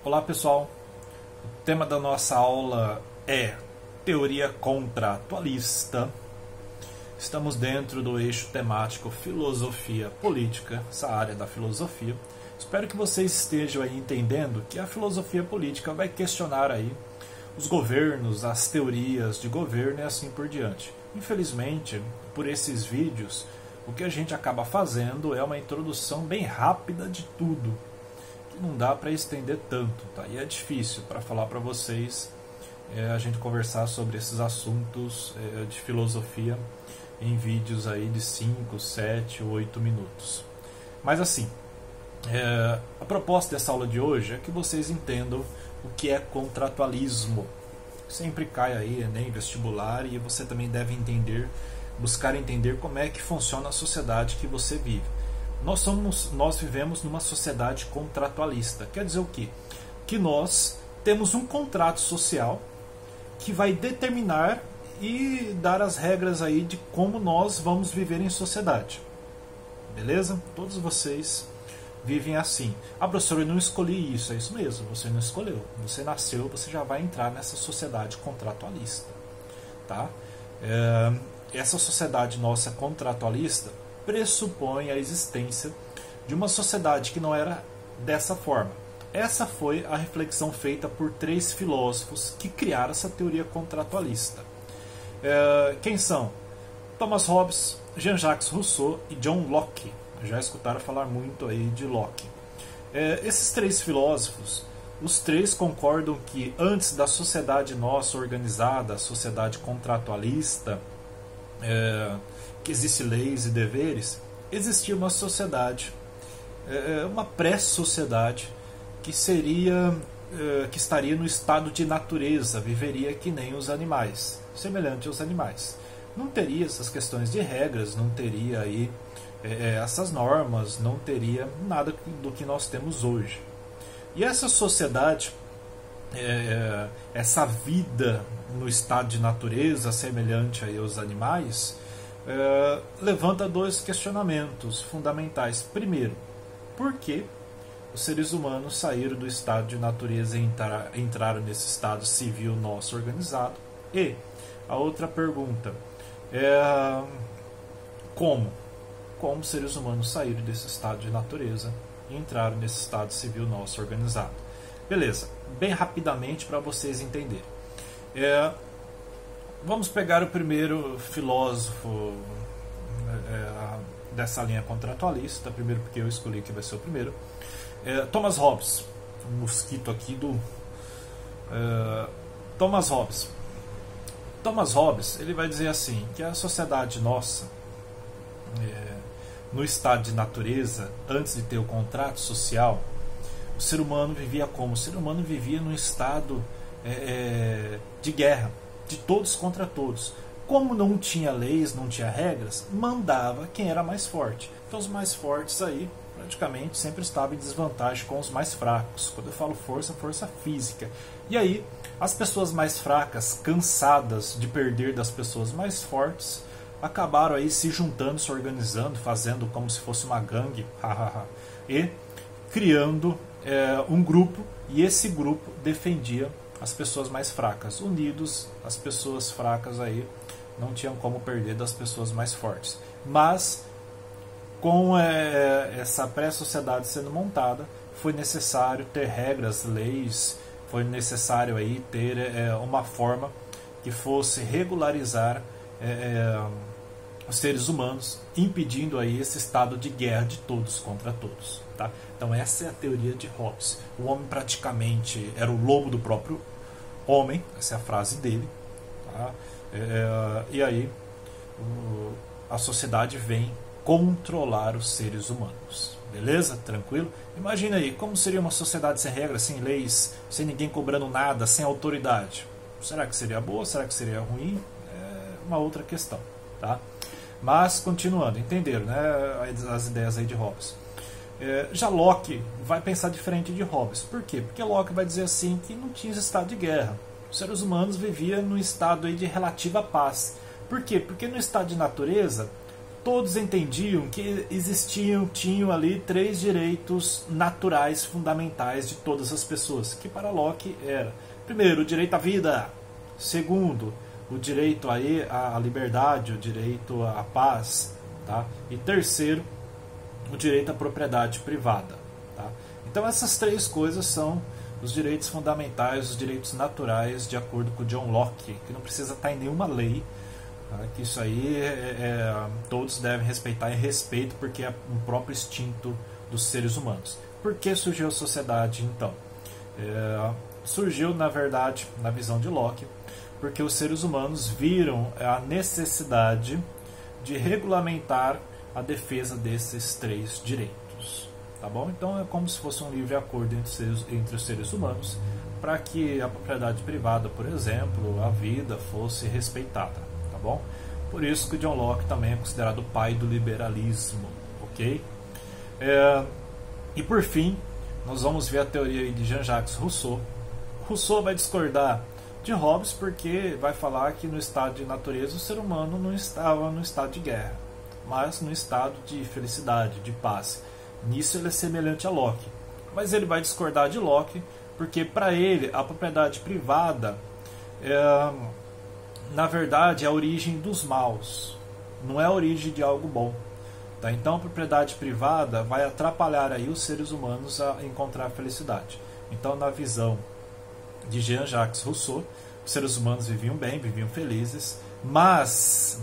Olá pessoal, o tema da nossa aula é teoria contratualista. Estamos dentro do eixo temático filosofia política, essa área da filosofia. Espero que vocês estejam aí entendendo que a filosofia política vai questionar aí os governos, as teorias de governo e assim por diante. Infelizmente, por esses vídeos, o que a gente acaba fazendo é uma introdução bem rápida de tudo. Não dá para estender tanto, tá? E é difícil para falar para vocês a gente conversar sobre esses assuntos de filosofia em vídeos aí de 5, 7, 8 minutos. Mas assim, a proposta dessa aula de hoje é que vocês entendam o que é contratualismo. Sempre cai aí, Enem, vestibular, e você também deve entender, buscar entender como é que funciona a sociedade que você vive. Nós vivemos numa sociedade contratualista. Quer dizer o quê? Que nós temos um contrato social que vai determinar e dar as regras aí de como nós vamos viver em sociedade. Beleza? Todos vocês vivem assim. Ah, professor, eu não escolhi isso. É isso mesmo, você não escolheu. Você nasceu, você já vai entrar nessa sociedade contratualista. Tá? Essa sociedade nossa contratualista pressupõe a existência de uma sociedade que não era dessa forma. Essa foi a reflexão feita por 3 filósofos que criaram essa teoria contratualista. Quem são? Thomas Hobbes, Jean-Jacques Rousseau e John Locke. Já escutaram falar muito aí de Locke. Esses 3 filósofos, os 3 concordam que antes da sociedade nossa organizada, a sociedade contratualista, que existe leis e deveres, existia uma sociedade, uma pré-sociedade que que estaria no estado de natureza, viveria que nem os animais, semelhante aos animais. Não teria essas questões de regras, não teria aí essas normas, não teria nada do que nós temos hoje. E essa sociedade, essa vida no estado de natureza, semelhante aí aos animais, levanta 2 questionamentos fundamentais. Primeiro, por que os seres humanos saíram do estado de natureza e entraram nesse estado civil nosso organizado? E a outra pergunta é como os seres humanos saíram desse estado de natureza e entraram nesse estado civil nosso organizado? Beleza, bem rapidamente para vocês entenderem. Vamos pegar o primeiro filósofo dessa linha contratualista, primeiro porque eu escolhi que vai ser o primeiro. Thomas Hobbes, um mosquito aqui do Thomas Hobbes. Thomas Hobbes, ele vai dizer assim, que a sociedade nossa, no estado de natureza, antes de ter o contrato social, o ser humano vivia como? O ser humano vivia num estado de guerra, de todos contra todos. Como não tinha leis, não tinha regras, mandava quem era mais forte. Então os mais fortes aí praticamente sempre estavam em desvantagem com os mais fracos. Quando eu falo força, força física. E aí as pessoas mais fracas, cansadas de perder das pessoas mais fortes, acabaram aí se juntando, se organizando, fazendo como se fosse uma gangue, e criando um grupo, e esse grupo defendia as pessoas mais fracas. Unidos, as pessoas fracas aí não tinham como perder das pessoas mais fortes. Mas com essa pré-sociedade sendo montada, foi necessário ter regras, leis, foi necessário aí ter uma forma que fosse regularizar os seres humanos, impedindo aí esse estado de guerra de todos contra todos. Tá? Então essa é a teoria de Hobbes. O homem praticamente era o lobo do próprio homem, essa é a frase dele. Tá? E aí a sociedade vem controlar os seres humanos. Beleza? Tranquilo? Imagina aí, como seria uma sociedade sem regras, sem leis, sem ninguém cobrando nada, sem autoridade? Será que seria boa? Será que seria ruim? É uma outra questão. Tá? Mas, continuando, entenderam, né, as ideias aí de Hobbes. Já Locke vai pensar diferente de Hobbes. Por quê? Porque Locke vai dizer assim que não tinha estado de guerra. Os seres humanos viviam num estado aí de relativa paz. Por quê? Porque no estado de natureza todos entendiam que tinham ali 3 direitos naturais fundamentais de todas as pessoas, que para Locke era, primeiro, o direito à vida, segundo, o direito à liberdade, o direito à paz, tá? E terceiro, o direito à propriedade privada. Tá? Então essas 3 coisas são os direitos fundamentais, os direitos naturais, de acordo com John Locke, que não precisa estar em nenhuma lei, tá? Que isso aí todos devem respeitar, e respeito porque é um próprio instinto dos seres humanos. Por que surgiu a sociedade então? Surgiu, na verdade, na visão de Locke, porque os seres humanos viram a necessidade de regulamentar a defesa desses 3 direitos. Tá bom? Então é como se fosse um livre acordo entre os seres humanos para que a propriedade privada, por exemplo, a vida fosse respeitada. Tá bom? Por isso que John Locke também é considerado o pai do liberalismo. Ok? E por fim, nós vamos ver a teoria de Jean-Jacques Rousseau. Rousseau vai discordar de Hobbes porque vai falar que no estado de natureza o ser humano não estava no estado de guerra, mas no estado de felicidade, de paz. Nisso ele é semelhante a Locke. Mas ele vai discordar de Locke porque para ele a propriedade privada na verdade é a origem dos maus, não é a origem de algo bom. Tá? Então a propriedade privada vai atrapalhar aí os seres humanos a encontrar a felicidade. Então na visão de Jean-Jacques Rousseau, os seres humanos viviam bem, viviam felizes, mas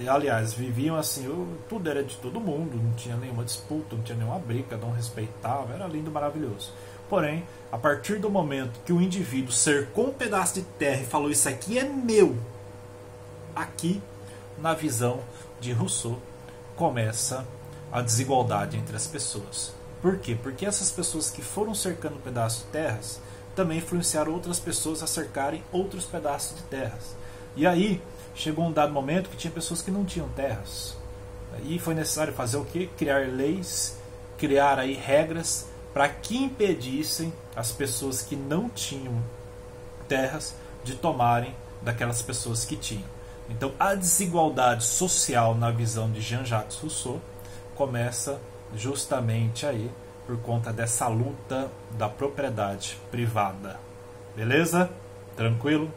aliás, viviam assim, tudo era de todo mundo, não tinha nenhuma disputa, não tinha nenhuma briga, não respeitava, era lindo, maravilhoso. Porém, a partir do momento que o indivíduo cercou um pedaço de terra e falou, isso aqui é meu, aqui, na visão de Rousseau, começa a desigualdade entre as pessoas. Por quê? Porque essas pessoas que foram cercando um pedaço de terras também influenciaram outras pessoas a cercarem outros pedaços de terras. E aí chegou um dado momento que tinha pessoas que não tinham terras. E foi necessário fazer o quê? Criar leis, criar aí regras para que impedissem as pessoas que não tinham terras de tomarem daquelas pessoas que tinham. Então a desigualdade social na visão de Jean-Jacques Rousseau começa justamente aí por conta dessa luta da propriedade privada. Beleza? Tranquilo?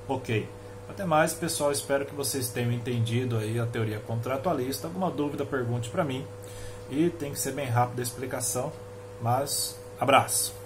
Ok. Até mais, pessoal. Espero que vocês tenham entendido aí a teoria contratualista. Alguma dúvida, pergunte para mim. E tem que ser bem rápida a explicação. Mas, abraço!